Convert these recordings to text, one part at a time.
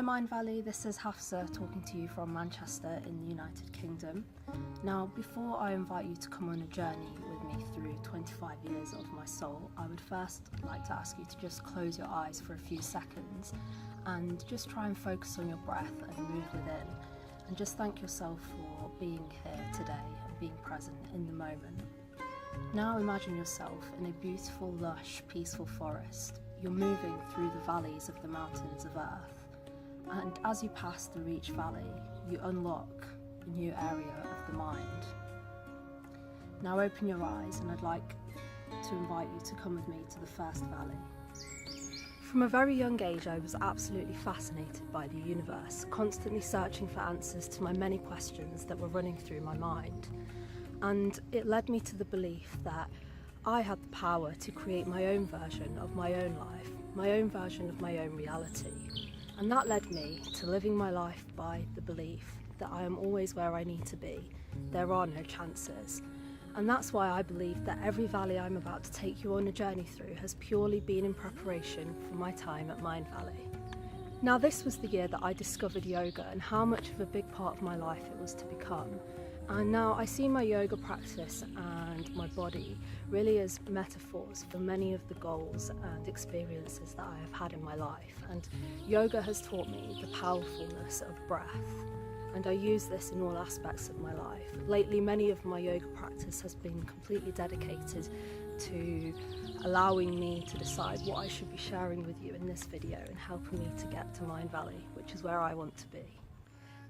Mindvalley, this is Hafsa talking to you from Manchester in the United Kingdom. Now, before I invite you to come on a journey with me through 25 years of my soul, I would first like to ask you to just close your eyes for a few seconds and just try and focus on your breath and move within, and just thank yourself for being here today and being present in the moment. Now imagine yourself in a beautiful, lush, peaceful forest. You're moving through the valleys of the mountains of Earth, and as you pass through each valley, you unlock a new area of the mind. Now open your eyes, and I'd like to invite you to come with me to the first valley. From a very young age, I was absolutely fascinated by the universe, constantly searching for answers to my many questions that were running through my mind. And it led me to the belief that I had the power to create my own version of my own life, my own version of my own reality. And that led me to living my life by the belief that I am always where I need to be. There are no chances. And that's why I believe that every valley I'm about to take you on a journey through has purely been in preparation for my time at Mindvalley. Now, this was the year that I discovered yoga and how much of a big part of my life it was to become. And now I see my yoga practice and my body really as metaphors for many of the goals and experiences that I have had in my life. And yoga has taught me the powerfulness of breath, and I use this in all aspects of my life. Lately, many of my yoga practice has been completely dedicated to allowing me to decide what I should be sharing with you in this video and helping me to get to Mindvalley, which is where I want to be.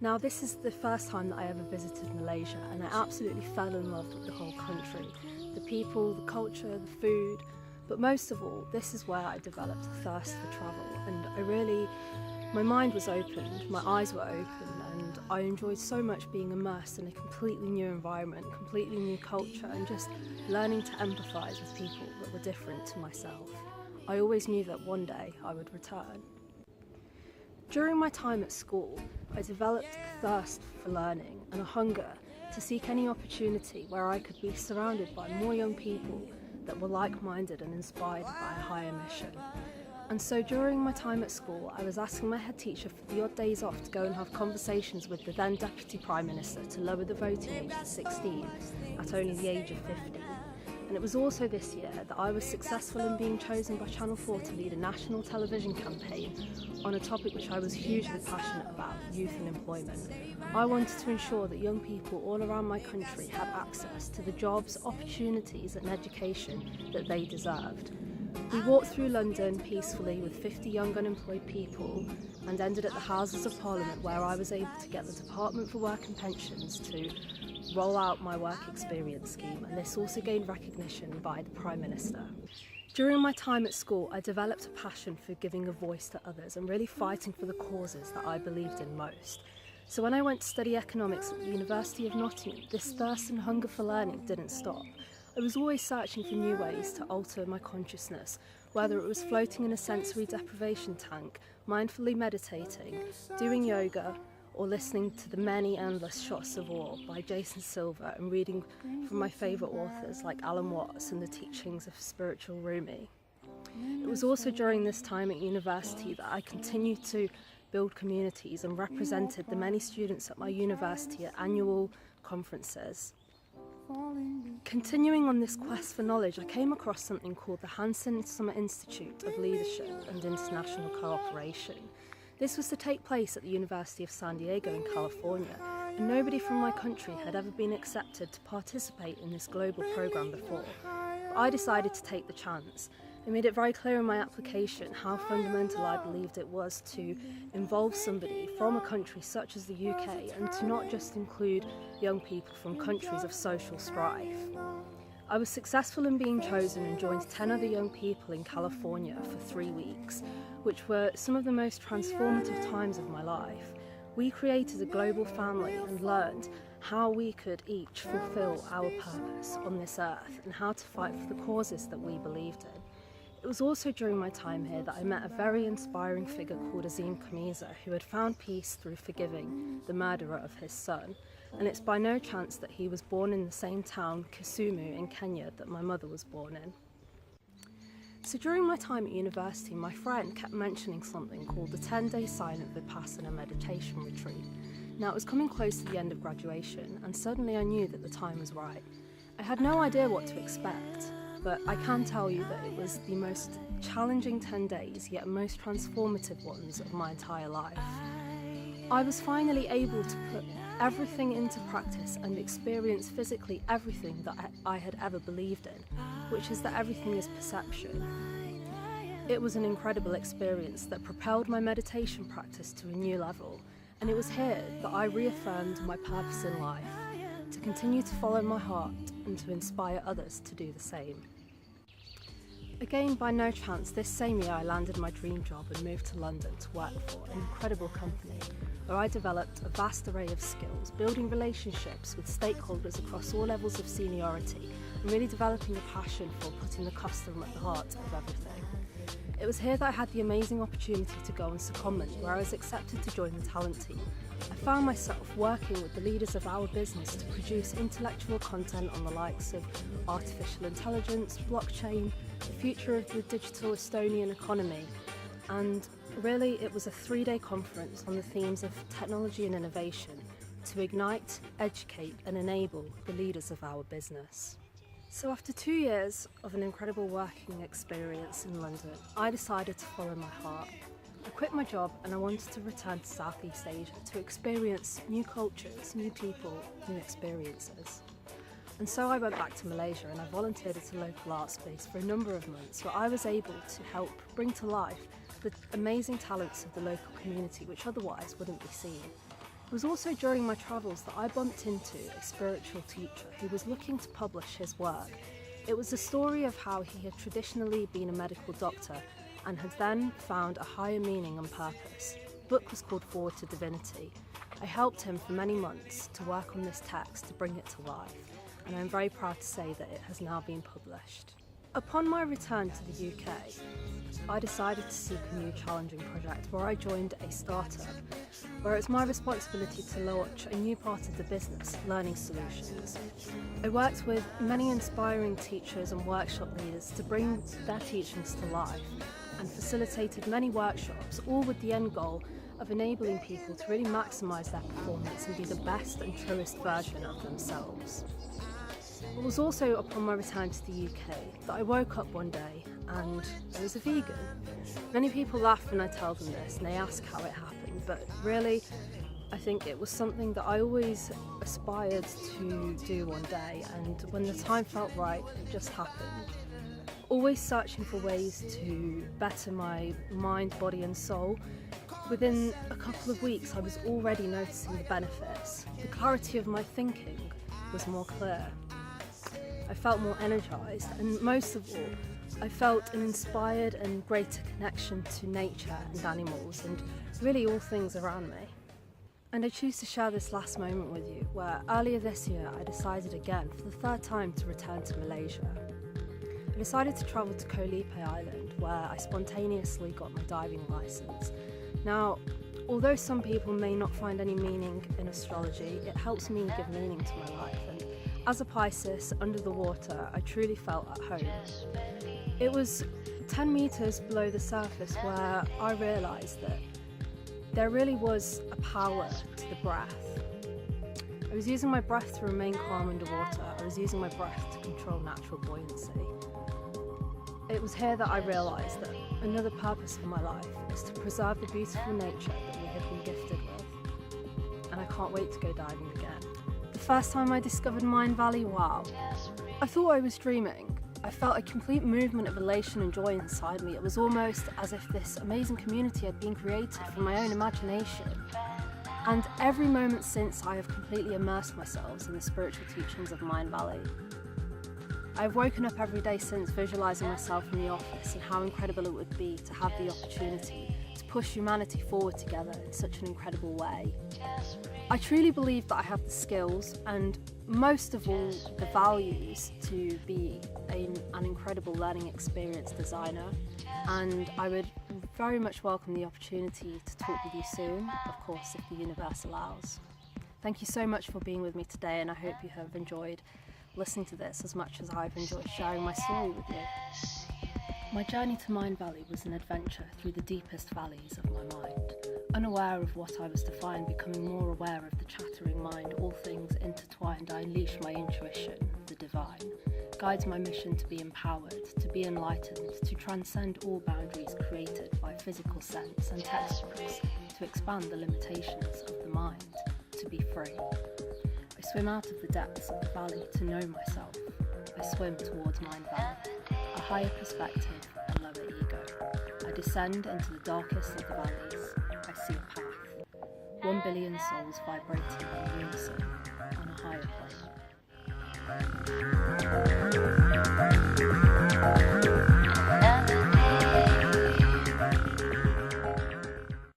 Now, this is the first time that I ever visited Malaysia, and I absolutely fell in love with the whole country. The people, the culture, the food, but most of all, this is where I developed a thirst for travel, and my mind was opened, my eyes were open, and I enjoyed so much being immersed in a completely new environment, completely new culture, and just learning to empathise with people that were different to myself. I always knew that one day I would return. During my time at school, I developed a thirst for learning and a hunger to seek any opportunity where I could be surrounded by more young people that were like-minded and inspired by a higher mission. And so during my time at school, I was asking my head teacher for the odd days off to go and have conversations with the then Deputy Prime Minister to lower the voting age to 16 at only the age of 50. And it was also this year that I was successful in being chosen by Channel 4 to lead a national television campaign on a topic which I was hugely passionate about, youth and employment. I wanted to ensure that young people all around my country had access to the jobs, opportunities and education that they deserved. We walked through London peacefully with 50 young unemployed people and ended at the Houses of Parliament, where I was able to get the Department for Work and Pensions to roll out my work experience scheme, and this also gained recognition by the Prime Minister. During my time at school, I developed a passion for giving a voice to others and really fighting for the causes that I believed in most. So when I went to study economics at the University of Nottingham, this thirst and hunger for learning didn't stop. I was always searching for new ways to alter my consciousness, whether it was floating in a sensory deprivation tank, mindfully meditating, doing yoga, or listening to The Many Endless Shots of War by Jason Silver and reading from my favourite authors like Alan Watts and the teachings of spiritual Rumi. It was also during this time at university that I continued to build communities and represented the many students at my university at annual conferences. Continuing on this quest for knowledge, I came across something called the Hanson Summer Institute of Leadership and International Cooperation. This was to take place at the University of San Diego in California, and nobody from my country had ever been accepted to participate in this global program before. But I decided to take the chance. I made it very clear in my application how fundamental I believed it was to involve somebody from a country such as the UK, and to not just include young people from countries of social strife. I was successful in being chosen and joined 10 other young people in California for 3 weeks, which were some of the most transformative times of my life. We created a global family and learned how we could each fulfill our purpose on this earth and how to fight for the causes that we believed in. It was also during my time here that I met a very inspiring figure called Azim Khamisa, who had found peace through forgiving the murderer of his son. And it's by no chance that he was born in the same town, Kisumu in Kenya, that my mother was born in. So during my time at university, my friend kept mentioning something called the 10-day silent Vipassana meditation retreat. Now it was coming close to the end of graduation, and suddenly I knew that the time was right. I had no idea what to expect, but I can tell you that it was the most challenging 10 days, yet most transformative ones of my entire life. I was finally able to put everything into practice and experience physically everything that I had ever believed in, which is that everything is perception. It was an incredible experience that propelled my meditation practice to a new level, and it was here that I reaffirmed my purpose in life, to continue to follow my heart and to inspire others to do the same. Again, by no chance, this same year I landed my dream job and moved to London to work for an incredible company where I developed a vast array of skills, building relationships with stakeholders across all levels of seniority, and really developing a passion for putting the customer at the heart of everything. It was here that I had the amazing opportunity to go on secondment, where I was accepted to join the talent team. I found myself working with the leaders of our business to produce intellectual content on the likes of artificial intelligence, blockchain, the future of the digital Estonian economy, and really it was a 3-day conference on the themes of technology and innovation to ignite, educate and enable the leaders of our business. So after 2 years of an incredible working experience in London, I decided to follow my heart. I quit my job and I wanted to return to Southeast Asia to experience new cultures, new people, new experiences. And so I went back to Malaysia and I volunteered at a local art space for a number of months where I was able to help bring to life the amazing talents of the local community which otherwise wouldn't be seen. It was also during my travels that I bumped into a spiritual teacher who was looking to publish his work. It was a story of how he had traditionally been a medical doctor and had then found a higher meaning and purpose. The book was called Forward to Divinity. I helped him for many months to work on this text to bring it to life, and I'm very proud to say that it has now been published. Upon my return to the UK, I decided to seek a new challenging project where I joined a startup where it's my responsibility to launch a new part of the business, Learning Solutions. I worked with many inspiring teachers and workshop leaders to bring their teachings to life and facilitated many workshops, all with the end goal of enabling people to really maximise their performance and be the best and truest version of themselves. It was also upon my return to the UK that I woke up one day and I was a vegan. Many people laugh when I tell them this and they ask how it happened, but really I think it was something that I always aspired to do one day, and when the time felt right, it just happened. Always searching for ways to better my mind, body and soul. Within a couple of weeks I was already noticing the benefits. The clarity of my thinking was more clear. I felt more energised, and most of all, I felt an inspired and greater connection to nature and animals and really all things around me. And I choose to share this last moment with you, where earlier this year I decided again for the 3rd time to return to Malaysia. I decided to travel to Koh Lipe Island, where I spontaneously got my diving licence. Now, although some people may not find any meaning in astrology, it helps me give meaning to my life, and as a Pisces, under the water, I truly felt at home. It was 10 metres below the surface where I realised that there really was a power to the breath. I was using my breath to remain calm underwater. I was using my breath to control natural buoyancy. It was here that I realised that another purpose for my life is to preserve the beautiful nature that we have been gifted with. And I can't wait to go diving again. The first time I discovered Mind Valley, wow. I thought I was dreaming. I felt a complete movement of elation and joy inside me. It was almost as if this amazing community had been created from my own imagination. And every moment since, I have completely immersed myself in the spiritual teachings of Mind Valley. I've woken up every day since visualising myself in the office and how incredible it would be to have the opportunity to push humanity forward together in such an incredible way. I truly believe that I have the skills and most of all the values to be an incredible learning experience designer, and I would very much welcome the opportunity to talk with you soon, of course if the universe allows. Thank you so much for being with me today, and I hope you have enjoyed listening to this as much as I've enjoyed sharing my story with you. My journey to Mind Valley was an adventure through the deepest valleys of my mind. Unaware of what I was to find, becoming more aware of the chattering mind, all things intertwined, I unleash my intuition, the divine. Guides my mission to be empowered, to be enlightened, to transcend all boundaries created by physical sense and textbooks, to expand the limitations of the mind, to be free. I swim out of the depths of the valley to know myself. I swim towards Mind Valley, a higher perspective, a lower ego. I descend into the darkest of the valleys. I see a path. 1 billion souls vibrating in unison on a higher plane.